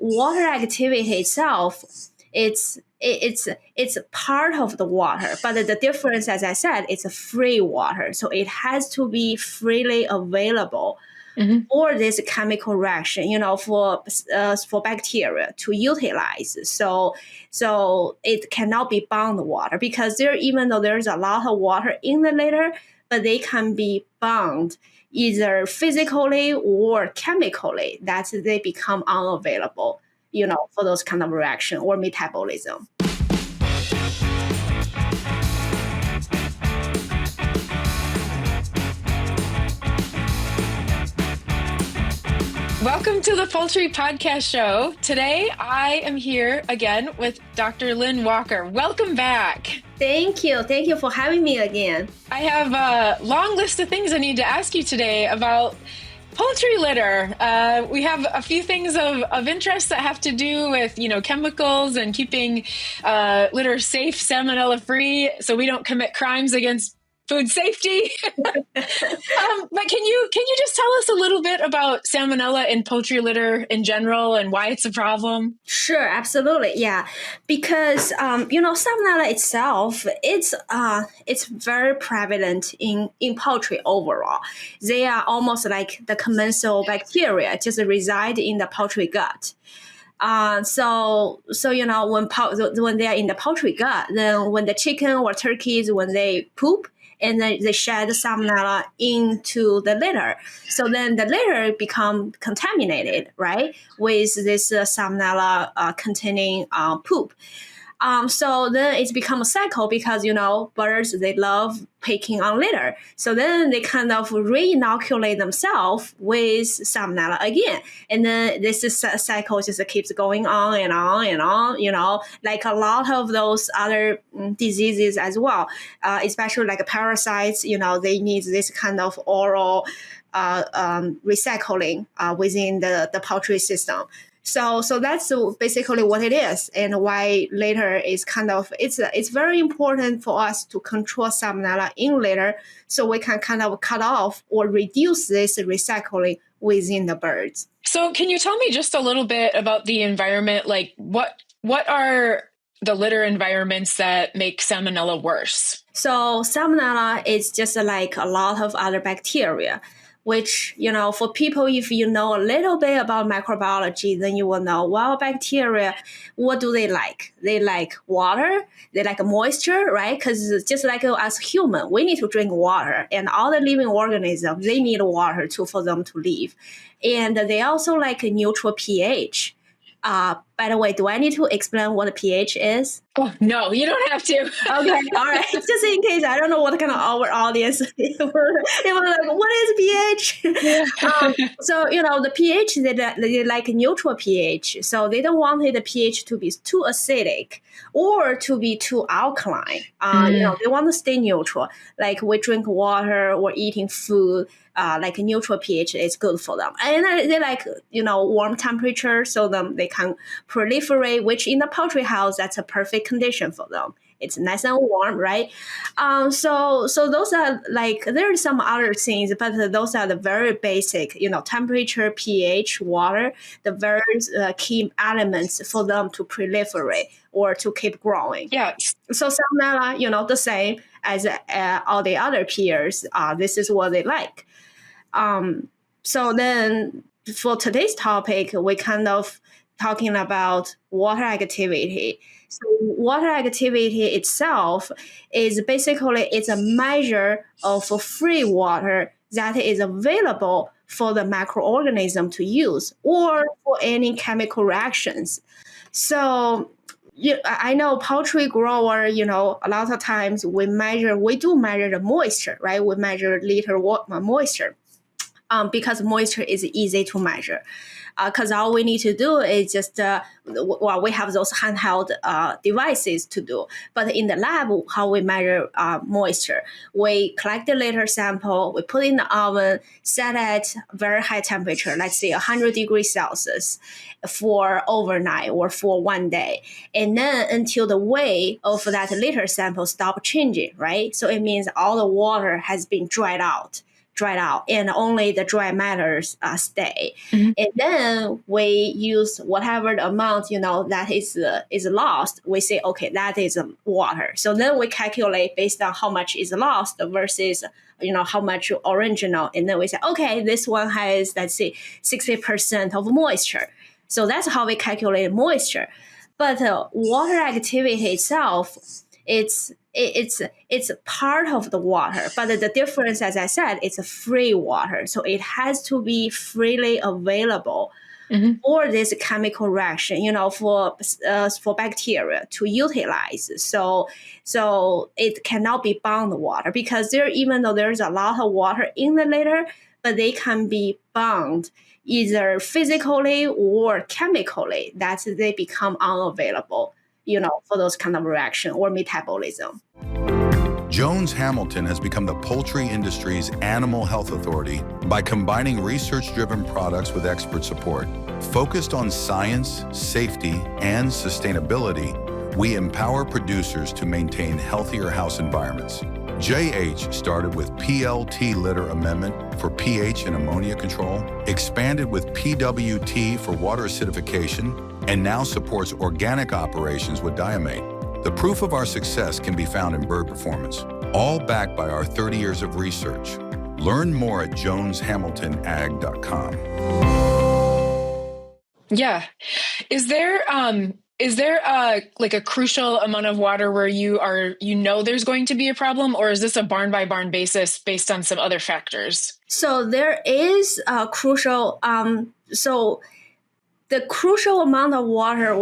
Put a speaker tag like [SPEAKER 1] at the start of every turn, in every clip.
[SPEAKER 1] water activity itself, it's part of the water, but the difference, as I said, it's a free water. So it has to be freely available for this chemical reaction, for bacteria to utilize. So it cannot be bound water, because even though there's a lot of water in the litter, but they can be bound either physically or chemically, that they become unavailable, for those kind of reaction or metabolism.
[SPEAKER 2] Welcome to the Poultry Podcast Show. Today, I am here again with Dr. Lin Walker. Welcome back.
[SPEAKER 1] Thank you. Thank you for having me again.
[SPEAKER 2] I have a long list of things I need to ask you today about poultry litter. We have a few things of interest that have to do with, chemicals and keeping litter safe, salmonella free, so we don't commit crimes against food safety. But can you just tell us a little bit about salmonella in poultry litter in general and why it's a problem?
[SPEAKER 1] Sure, absolutely. Yeah. Because, salmonella itself, it's very prevalent in poultry overall. They are almost like the commensal bacteria, just reside in the poultry gut. So when they are in the poultry gut, then when the chicken or turkeys, when they poop, and then they shed salmonella into the litter. So then the litter become contaminated, right, with this salmonella containing poop. So then it's become a cycle because, birds, they love picking on litter. So then they kind of re-inoculate themselves with salmonella again. And then this cycle just keeps going on and on and on, like a lot of those other diseases as well, especially like parasites, they need this kind of oral recycling within the poultry system. So that's basically what it is, and why litter is it's very important for us to control salmonella in litter, so we can kind of cut off or reduce this recycling within the birds.
[SPEAKER 2] So can you tell me just a little bit about the environment? Like what are the litter environments that make salmonella worse?
[SPEAKER 1] So salmonella is just like a lot of other bacteria, which, for people, if you know a little bit about microbiology, then you will know, well, bacteria, what do they like? They like water, they like moisture, right? Because just like as human, we need to drink water, and all the living organisms, they need water for them to live. And they also like a neutral pH. By the way, do I need to explain what a pH is?
[SPEAKER 2] Oh, no, you don't have to.
[SPEAKER 1] Okay, all right. Just in case, I don't know what kind of our audience it was like, what is pH? Yeah. So, the pH, they like a neutral pH. So they don't want the pH to be too acidic or to be too alkaline. They want to stay neutral. Like we drink water or eating food, like a neutral pH is good for them. And they like, warm temperature, so they can proliferate, which in the poultry house, that's a perfect condition for them. It's nice and warm, right? So those are like, there are some other things, but those are the very basic, temperature, pH, water, the very key elements for them to proliferate or to keep growing.
[SPEAKER 2] Yeah.
[SPEAKER 1] So salmonella, the same as all the other peers. This is what they like. So then for today's topic, we kind of talking about water activity. So water activity itself is basically, it's a measure of free water that is available for the microorganism to use or for any chemical reactions. So I know poultry grower, a lot of times we do measure the moisture, right? We measure litter moisture. Because moisture is easy to measure. Because all we need to do is just, we have those handheld devices to do. But in the lab, how we measure moisture, we collect the litter sample, we put in the oven, set at very high temperature, let's say 100 degrees Celsius for overnight or for one day. And then until the weight of that litter sample stop changing, right? So it means all the water has been dried out. dried out and only the dry matters stay. And then we use whatever the amount, that is lost. We say, okay, that is water. So then we calculate based on how much is lost versus how much original. And then we say, okay, this one has, let's say, 60% of moisture. So that's how we calculate moisture. But water activity itself, it's part of the water. But the difference, as I said, it's a free water. So it has to be freely available for this chemical reaction, for bacteria to utilize. So it cannot be bound water, because even though there's a lot of water in the litter, but they can be bound either physically or chemically, that they become unavailable, for those kind of reaction or metabolism.
[SPEAKER 3] Jones Hamilton has become the poultry industry's animal health authority by combining research-driven products with expert support. Focused on science, safety, and sustainability, we empower producers to maintain healthier house environments. JH started with PLT litter amendment for pH and ammonia control, expanded with PWT for water acidification, and now supports organic operations with diamate. The proof of our success can be found in bird performance, all backed by our 30 years of research. Learn more at joneshamiltonag.com.
[SPEAKER 2] Yeah. Is there a crucial amount of water where there's going to be a problem, or is this a barn by barn basis based on some other factors?
[SPEAKER 1] So there is a crucial, the crucial amount of water,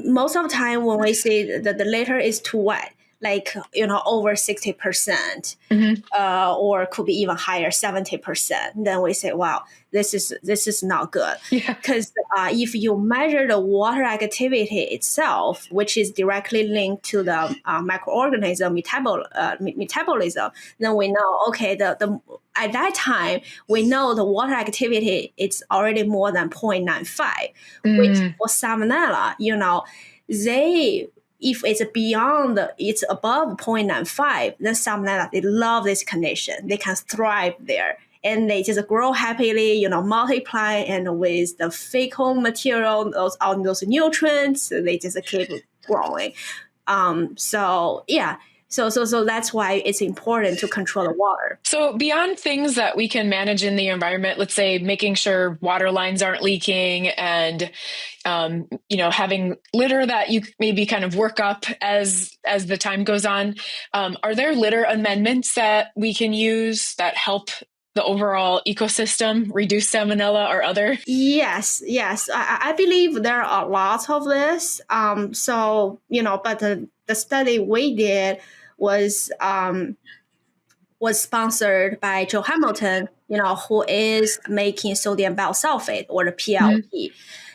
[SPEAKER 1] most of the time when we say that the litter is too wet, over 60%, or could be even higher, 70%, then we say, wow, this is not good. Because if you measure the water activity itself, which is directly linked to the microorganism metabolism, then we know, okay, at that time, we know the water activity is already more than 0.95, which for Salmonella, if it's above 0.95, then Salmonella, they love this condition. They can thrive there. And they just grow happily, multiply, and with the fecal material, those nutrients, they just keep growing. So that's why it's important to control the water.
[SPEAKER 2] So beyond things that we can manage in the environment, let's say making sure water lines aren't leaking and, having litter that you maybe kind of work up as the time goes on, are there litter amendments that we can use that help the overall ecosystem reduce Salmonella or other?
[SPEAKER 1] Yes. I believe there are lots of this. But the study we did was sponsored by Joe Hamilton, who is making sodium bisulfate, or the PLT.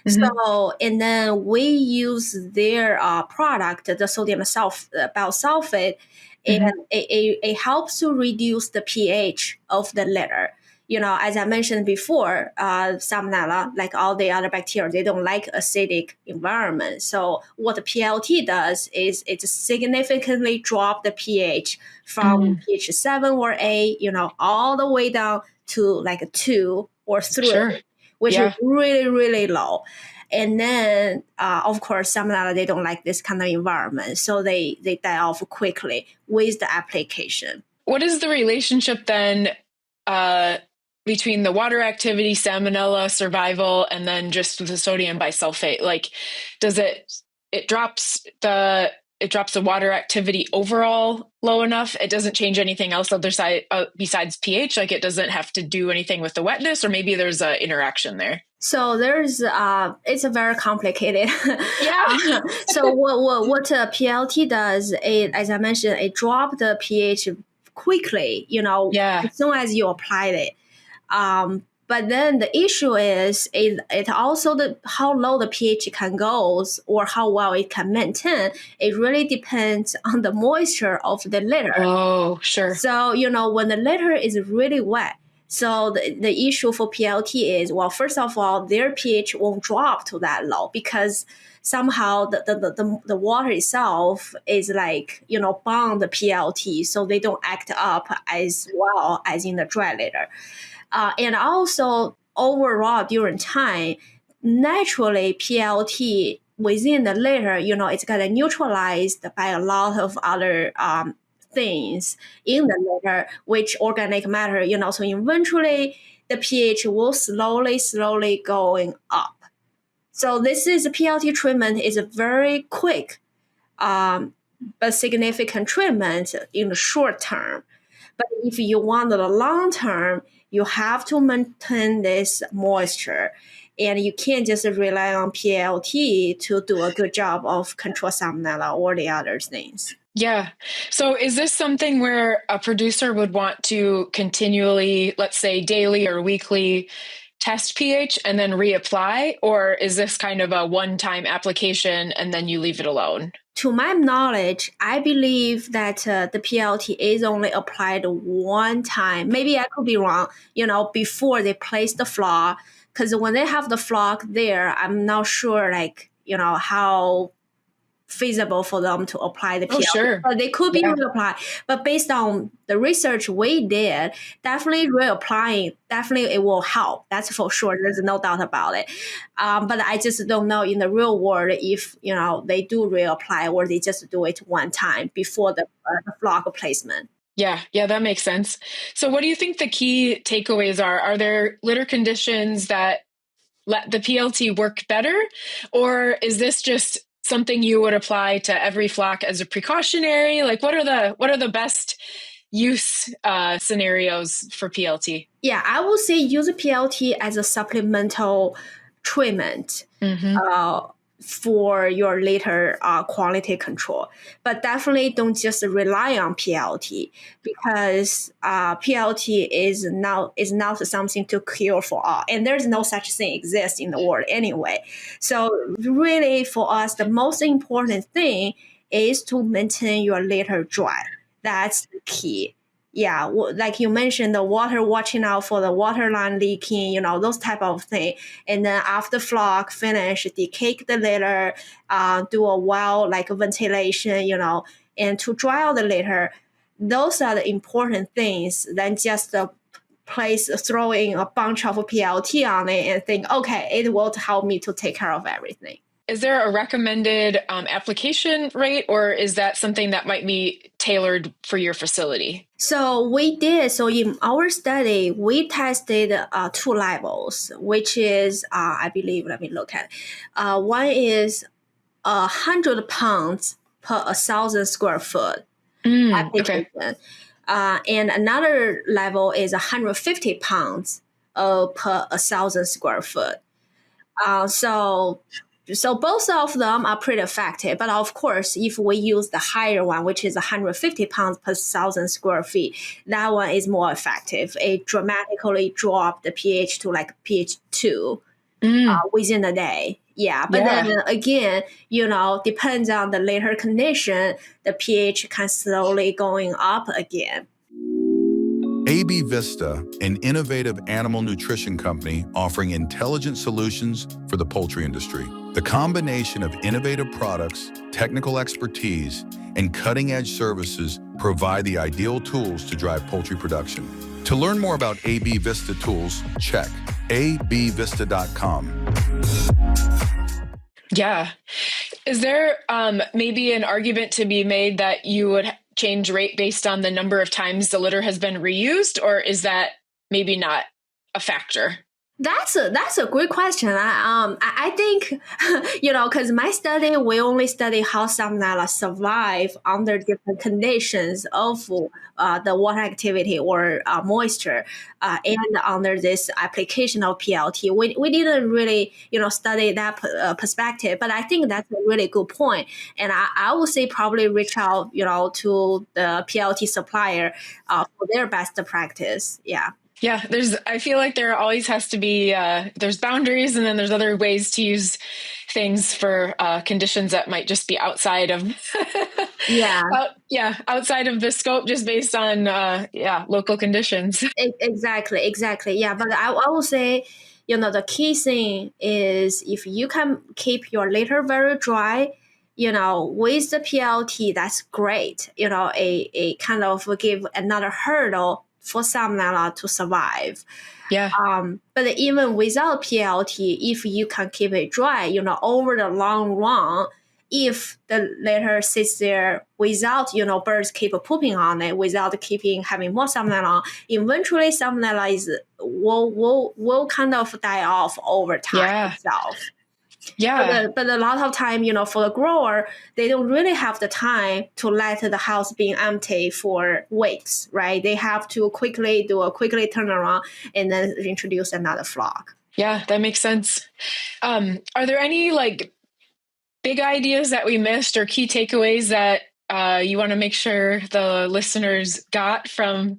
[SPEAKER 1] So, and then we use their product, the sodium bisulfate, and it helps to reduce the pH of the litter. As I mentioned before, Salmonella, like all the other bacteria, they don't like acidic environment. So what the PLT does is it significantly drop the pH from pH 7 or 8, all the way down to like a 2 or 3, which is really, really low. And then, of course, Salmonella, they don't like this kind of environment. So they die off quickly with the application.
[SPEAKER 2] What is the relationship then between the water activity, Salmonella survival, and then just the sodium bisulfate? Like, does it drops the water activity overall low enough? It doesn't change anything else besides pH? Like, it doesn't have to do anything with the wetness, or maybe there's an interaction there?
[SPEAKER 1] So there's, it's a very complicated.
[SPEAKER 2] Yeah.
[SPEAKER 1] So what PLT does, as I mentioned, it drops the pH quickly, as soon as you apply it. But then the issue is it also how low the pH can go or how well it can maintain. It really depends on the moisture of the litter.
[SPEAKER 2] Oh, sure.
[SPEAKER 1] So, when the litter is really wet, So the issue for PLT is, well, first of all, their pH won't drop to that low because somehow the water itself is like, bound the PLT, so they don't act up as well as in the dry litter. And also overall during time, naturally PLT within the litter, it's kind of neutralized by a lot of other things in the litter, which organic matter, so eventually the pH will slowly going up. So this is PLT treatment is a very quick but significant treatment in the short term. But if you want the long term, you have to maintain this moisture, and you can't just rely on PLT to do a good job of control salmonella or the other things.
[SPEAKER 2] Yeah. So is this something where a producer would want to continually, let's say daily or weekly, test pH and then reapply? Or is this kind of a one-time application and then you leave it alone?
[SPEAKER 1] To my knowledge, I believe that the PLT is only applied one time. Maybe I could be wrong, before they place the flock. Because when they have the flock there, I'm not sure, how feasible for them to apply the PLT.
[SPEAKER 2] Oh, sure.
[SPEAKER 1] But they could be reapplied. But based on the research we did, definitely reapplying, definitely it will help. That's for sure. There's no doubt about it. But I just don't know in the real world if, they do reapply or they just do it one time before the flock placement.
[SPEAKER 2] Yeah, that makes sense. So what do you think the key takeaways are? Are there litter conditions that let the PLT work better? Or is this just something you would apply to every flock as a precautionary? Like what are the best use scenarios for PLT?
[SPEAKER 1] Yeah, I would say use PLT as a supplemental treatment for your litter quality control. But definitely don't just rely on PLT, because PLT is not something to cure for all. And there's no such thing exists in the world anyway. So really for us, the most important thing is to maintain your litter dry. That's the key. Yeah, like you mentioned, the water, watching out for the water line leaking, those type of thing. And then after flock finish, decake the litter, do a well ventilation, and to dry out the litter. Those are the important things than just throwing a bunch of PLT on it and think, okay, it will help me to take care of everything.
[SPEAKER 2] Is there a recommended application rate, or is that something that might be tailored for your facility?
[SPEAKER 1] So we did. So in our study, we tested 2 levels, which is, I believe, let me look at it. One is 100 pounds per 1,000 square foot application. Okay. And another level is 150 pounds per 1,000 square foot. So both of them are pretty effective. But of course, if we use the higher one, which is 150 pounds per 1,000 square feet, that one is more effective. It dramatically dropped the pH to pH 2 within a day. Yeah. But then again, depends on the litter condition, the pH can slowly going up again.
[SPEAKER 3] AB Vista, an innovative animal nutrition company offering intelligent solutions for the poultry industry. The combination of innovative products, technical expertise, and cutting-edge services provide the ideal tools to drive poultry production. To learn more about AB Vista tools, check abvista.com.
[SPEAKER 2] Yeah. Is there maybe an argument to be made that you would change rate based on the number of times the litter has been reused, or is that maybe not a factor?
[SPEAKER 1] That's a great question. I think, because my study, we only study how salmonella survive under different conditions of the water activity or moisture, and under this application of PLT. We didn't really, study that perspective, but I think that's a really good point. And I would say probably reach out, to the PLT supplier for their best practice. Yeah.
[SPEAKER 2] Yeah, I feel like there always has to be, there's boundaries, and then there's other ways to use things for conditions that might just be outside of, outside of the scope, just based on, local conditions.
[SPEAKER 1] Exactly. Yeah. But I will say, the key thing is if you can keep your litter very dry, with the PLT, that's great. A kind of give another hurdle for Salmonella to survive.
[SPEAKER 2] Yeah.
[SPEAKER 1] But even without PLT, if you can keep it dry, over the long run, if the litter sits there without, birds keep pooping on it, without having more Salmonella, eventually Salmonella will kind of die off over time itself.
[SPEAKER 2] Yeah.
[SPEAKER 1] But a lot of time, for the grower, they don't really have the time to let the house being empty for weeks, right? They have to quickly turn around and then introduce another flock.
[SPEAKER 2] Yeah, that makes sense. Are there any big ideas that we missed or key takeaways that you want to make sure the listeners got from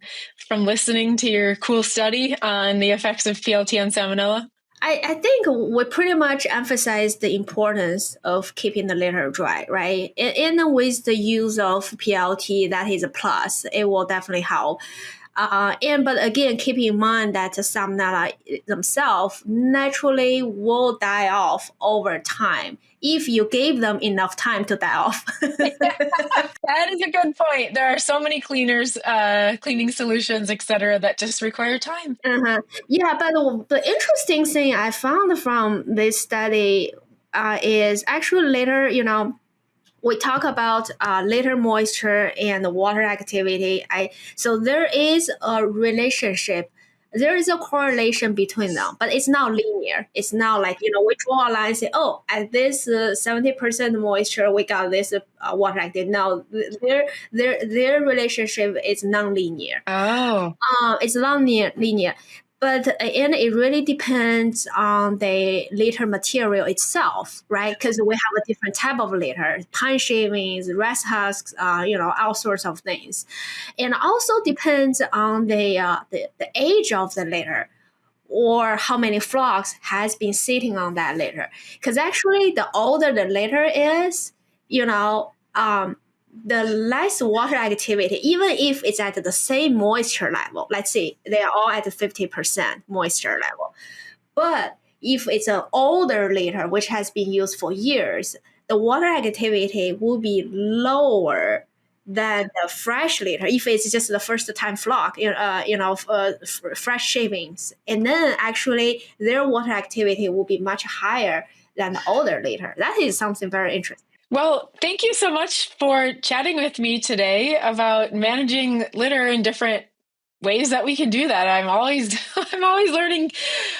[SPEAKER 2] listening to your cool study on the effects of PLT on Salmonella?
[SPEAKER 1] I think we pretty much emphasize the importance of keeping the litter dry, right? And with the use of PLT, that is a plus. It will definitely help. But again, keep in mind that the Salmonella themselves naturally will die off over time if you gave them enough time to die off.
[SPEAKER 2] That is a good point. There are so many cleaners, cleaning solutions, etc., that just require time.
[SPEAKER 1] Yeah, but the interesting thing I found from this study is actually later, we talk about litter moisture and water activity. So there is a relationship. There is a correlation between them, but it's not linear. It's not like, we draw a line and say, oh, at this 70% moisture, we got this water activity. No, their relationship is non-linear.
[SPEAKER 2] Oh.
[SPEAKER 1] It's non-linear. But and it really depends on the litter material itself, right? Because we have a different type of litter, pine shavings, rice husks, all sorts of things. And also depends on the age of the litter or how many flocks has been sitting on that litter. Because actually, the older the litter is, the less water activity, even if it's at the same moisture level. Let's say they are all at 50% moisture level. But if it's an older litter, which has been used for years, the water activity will be lower than the fresh litter. If it's just the first time flock, fresh shavings. And then actually their water activity will be much higher than the older litter. That is something very interesting.
[SPEAKER 2] Well, thank you so much for chatting with me today about managing litter in different ways that we can do that. I'm always learning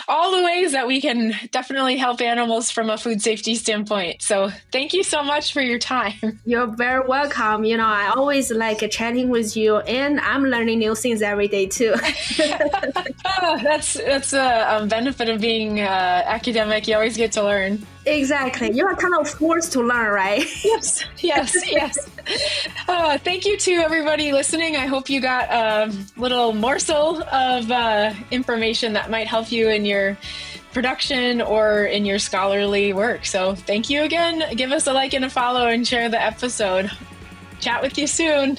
[SPEAKER 2] all the ways that we can definitely help animals from a food safety standpoint. So thank you so much for your time.
[SPEAKER 1] You're very welcome. I always like chatting with you, and I'm learning new things every day too.
[SPEAKER 2] That's a benefit of being academic. You always get to learn.
[SPEAKER 1] Exactly. You are kind of forced to learn, right?
[SPEAKER 2] Yes. Thank you to everybody listening. I hope you got a little morsel of information that might help you in your production or in your scholarly work. So thank you again. Give us a like and a follow and share the episode. Chat with you soon.